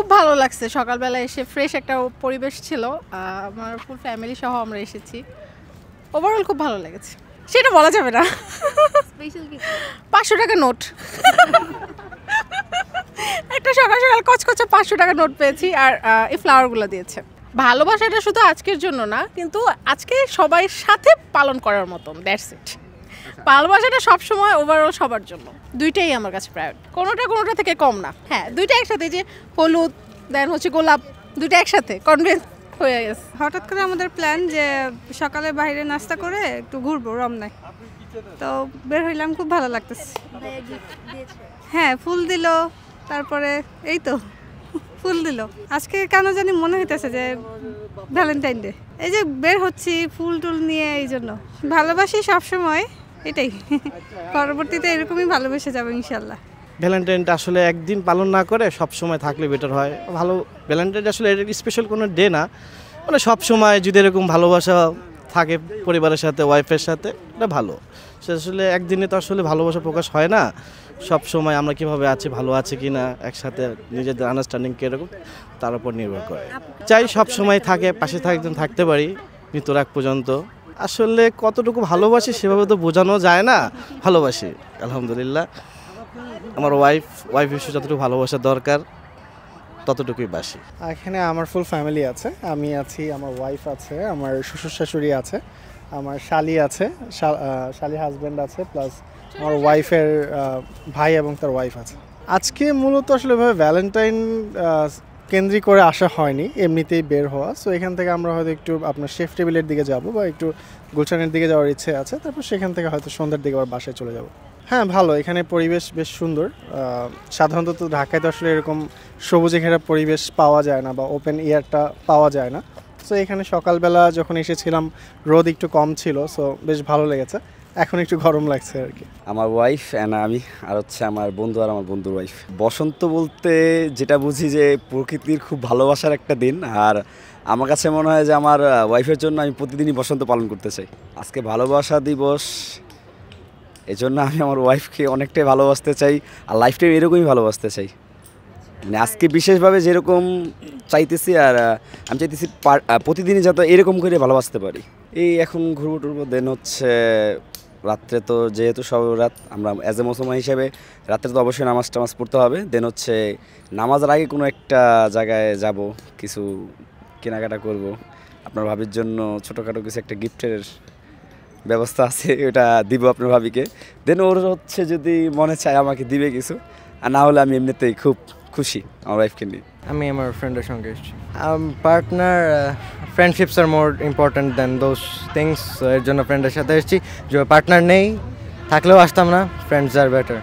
খুব ভালো লাগছে সকালবেলা এসে ফ্রেশ একটা পরিবেশ ছিল আমার ফুল ফ্যামিলি সহ আমরা এসেছি ওভারঅল খুব ভালো লেগেছে সেটা বলা যাবে না স্পেশাল কিছু 500 টাকা নোট একটা সকাল সকাল কচকচে 500 টাকা নোট পেয়েছি আর এই ফ্লাওয়ারগুলো দিয়েছে ভালোবাসাটা শুধু আজকের জন্য না কিন্তু আজকে সবাই সাথে পালন করার মতন দ্যাটস ইট ভালোবাসাটা সবসময় ওভারঅল সবার জন্য দুইটাই আমার কাছে প্রায়োরিটি কোনোটা থেকে কম না হ্যাঁ দুইটা একসাথে যে হলুদ দেন হচ্ছে গোলাপ দুইটা একসাথে কনভিন্স হয়ে গেছে হঠাৎ করে আমাদের প্ল্যান যে সকালে বাইরে নাস্তা করে একটু ঘুরবো রমনায় তো বের হইলাম খুব ভালো লাগতেছে হ্যাঁ ফুল দিল তারপরে এই তো ফুল দিল আজকে কেন জানি মনে হইতেছে যে ভ্যালেন্টাইন ডে এই যে বের হচ্ছি ফুল টুল নিয়ে এই জন্য ভালোবাসি সবসময় এটাই পরবর্তীতে এরকমই ভালোবেসে যাবো ইনশাল্লাহ ভ্যালেন্টাইনটা আসলে একদিন পালন না করে সব সময় থাকলে বেটার হয় ভালো ভ্যালেন্টাইন আসলে স্পেশাল কোনো ডে না মানে সব সময় যদি এরকম ভালোবাসা থাকে পরিবারের সাথে ওয়াইফের সাথে এটা ভালো সে আসলে একদিনে তো আসলে ভালোবাসা প্রকাশ হয় না সব সময় আমরা কিভাবে আছি ভালো আছি কি না একসাথে নিজেদের আন্ডারস্ট্যান্ডিং কীরকম তার উপর নির্ভর করে চাই সব সময় থাকে পাশে একজন থাকতে পারি মৃত্যুর আগ পর্যন্ত আসলে কতটুকু ভালোবাসি সেভাবে তো বোঝানো যায় না ভালোবাসি আলহামদুলিল্লাহ আমার ওয়াইফ হিসেবে যতটুকু ভালোবাসা দরকার ততটুকুই বাসি এখানে আমার ফুল ফ্যামিলি আছে আমি আছি আমার ওয়াইফ আছে আমার শ্বশুর শাশুড়ি আছে আমার শালি আছে শালি হাজব্যান্ড আছে প্লাস আমার ওয়াইফের ভাই এবং তার ওয়াইফ আছে আজকে মূলত আসলে ভ্যালেন্টাইন কেন্দ্রিক করে আসা হয়নি এমনিতেই বের হওয়া সো এখান থেকে আমরা হয়তো একটু আপনার শেফ টেবিলের দিকে যাব বা একটু গুলশানের দিকে যাওয়ার ইচ্ছে আছে তারপর সেখান থেকে হয়তো সন্ধ্যার দিকে আবার বাসায় চলে যাব হ্যাঁ ভালো এখানে পরিবেশ বেশ সুন্দর সাধারণত তো ঢাকায় তো আসলে এরকম সবুজে ঘেরা পরিবেশ পাওয়া যায় না বা ওপেন এয়ারটা পাওয়া যায় না সো এখানে সকালবেলা যখন এসেছিলাম রোদ একটু কম ছিল সো বেশ ভালো লেগেছে এখন একটু গরম লাগছে আর কি আমার ওয়াইফ অ্যান্ড আমি আর হচ্ছে আমার বন্ধু আর আমার বন্ধুর ওয়াইফ বসন্ত বলতে যেটা বুঝি যে প্রকৃতির খুব ভালোবাসার একটা দিন আর আমার কাছে মনে হয় যে আমার ওয়াইফের জন্য আমি প্রতিদিনই বসন্ত পালন করতে চাই আজকে ভালোবাসা দিবস এজন্য আমি আমার ওয়াইফকে অনেকটাই ভালোবাসতে চাই আর লাইফটাই এরকমই ভালোবাসতে চাই মানে আজকে বিশেষভাবে যেরকম চাইতেছি আর আমি চাইতেছি প্রতিদিনই যাতে এরকম করে ভালোবাসতে পারি এই এখন ঘুরবো টুরবো দেন হচ্ছে রাত্রে তো যেহেতু সব রাত আমরা অ্যাজ এ মুসলমান হিসেবে রাত্রে তো অবশ্যই নামাজ টামাজ পড়তে হবে দেন হচ্ছে নামাজের আগে কোনো একটা জায়গায় যাব কিছু কেনাকাটা করব আপনার ভাবির জন্য ছোটোখাটো কিছু একটা গিফটের ব্যবস্থা আছে ওটা দিব আপনার ভাবিকে দেন ওর হচ্ছে যদি মনে চায় আমাকে দিবে কিছু আর না হলে আমি এমনিতেই খুব খুশি আমার ওয়াইফকে নিয়ে আমি আমার ফ্রেন্ডের সঙ্গে এসেছি partner friendships are more important than those things এর জন্য ফ্রেন্ডের সাথে এসেছি যে পার্টনার নেই থাকলেও আসতাম না ফ্রেন্ডস আর বেটার